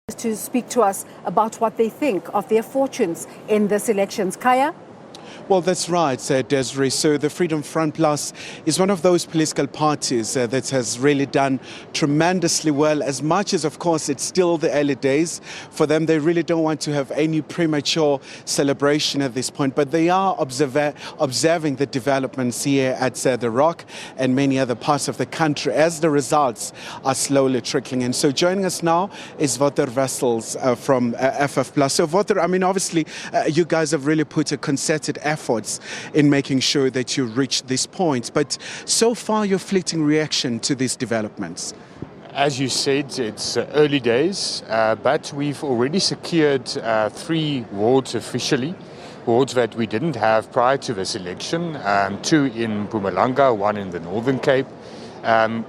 to speak to us about what they think of their fortunes in this elections. Kaya? Well, that's right, Desiree. So the Freedom Front Plus is one of those political parties that has really done tremendously well, as much as, of course, it's still the early days. For them, they really don't want to have any premature celebration at this point, but they are observing the developments here at The Rock and many other parts of the country as the results are slowly trickling in. So joining us now is Wouter Wessels from FF Plus. So Wouter, I mean, obviously, you guys have really put a concerted efforts in making sure that you reach this point. But so far, your fleeting reaction to these developments? As you said, it's early days, but we've already secured 3 wards officially, wards that we didn't have prior to this election, 2 in Mpumalanga, 1 in the Northern Cape.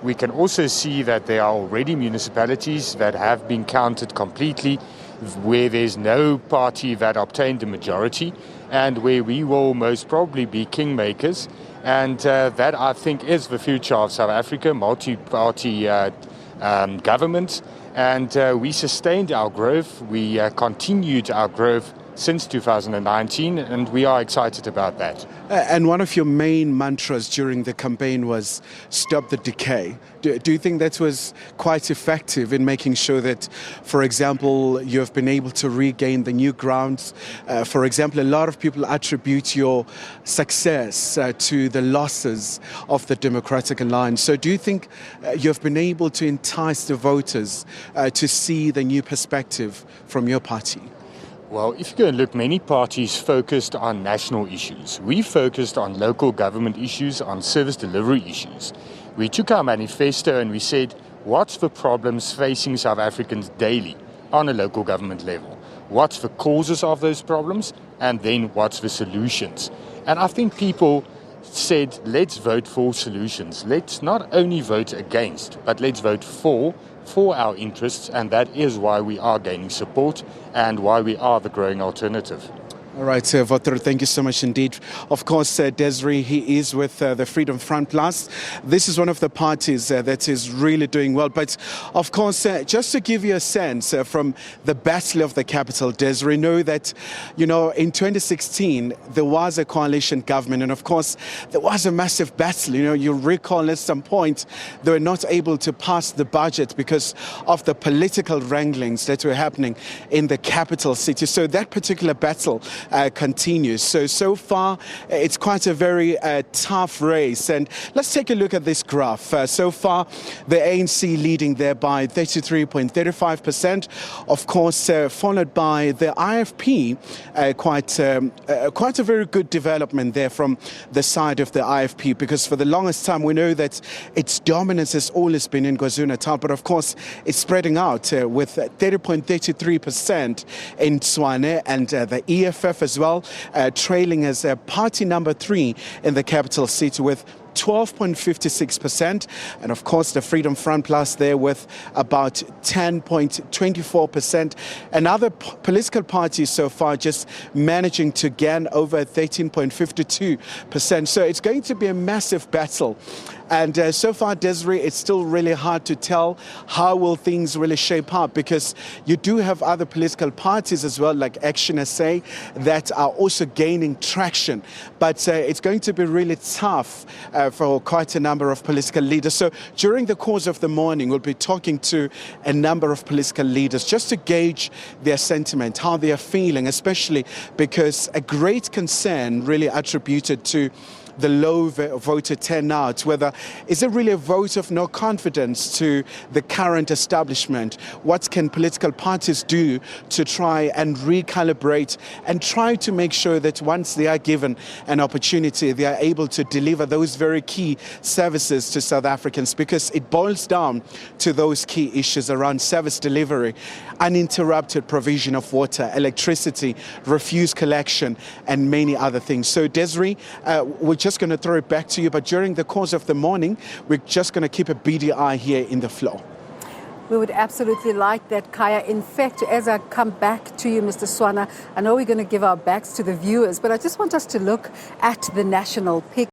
We can also see that there are already municipalities that have been counted completely, where there's no party that obtained a majority, and where we will most probably be kingmakers. And that, I think, is the future of South Africa, multi-party government. And we sustained our growth. We continued our growth since 2019, and we are excited about that. And one of your main mantras during the campaign was stop the decay. Do you think that was quite effective in making sure that, for example, you have been able to regain the new grounds? For example, a lot of people attribute your success to the losses of the Democratic Alliance. So do you think you've been able to entice the voters to see the new perspective from your party? Well, if you go and look, many parties focused on national issues. We focused on local government issues, on service delivery issues. We took our manifesto and we said, what's the problems facing South Africans daily on a local government level? What's the causes of those problems? And then what's the solutions? And I think people said, let's vote for solutions. Let's not only vote against, but let's vote for our interests, and that is why we are gaining support and why we are the growing alternative. All right, Wouter, thank you so much indeed. Of course, Desiree, he is with the Freedom Front Plus. This is one of the parties that is really doing well. But of course, just to give you a sense from the battle of the capital, Desiree, know that, you know, in 2016, there was a coalition government. And of course, there was a massive battle. You know, you recall at some point, they were not able to pass the budget because of the political wranglings that were happening in the capital city. So that particular battle continues. So far, it's quite a very tough race. And let's take a look at this graph. So far, the ANC leading there by 33.35%. Of course, followed by the IFP, quite a very good development there from the side of the IFP, because for the longest time, we know that its dominance has always been in KwaZulu-Natal, but of course, it's spreading out with 30.33% in Tshwane, and the EFF as well, trailing as party number 3 in the capital city with 12.56%, and of course the Freedom Front Plus there with about 10.24%. And other political parties so far just managing to gain over 13.52%. So it's going to be a massive battle. And so far, Desiree, it's still really hard to tell how will things really shape up, because you do have other political parties as well, like Action SA, that are also gaining traction. But it's going to be really tough for quite a number of political leaders. So during the course of the morning, we'll be talking to a number of political leaders just to gauge their sentiment, how they are feeling, especially because a great concern really attributed to the low voter turnout, whether is it really a vote of no confidence to the current establishment? What can political parties do to try and recalibrate and try to make sure that once they are given an opportunity, they are able to deliver those very key services to South Africans? Because it boils down to those key issues around service delivery, uninterrupted provision of water, electricity, refuse collection, and many other things. So Desiree, we're just going to throw it back to you, but during the course of the morning, we're just going to keep a beady eye here in the floor. We would absolutely like that, Kaya. In fact, as I come back to you, Mr. Swana, I know we're going to give our backs to the viewers, but I just want us to look at the national picture.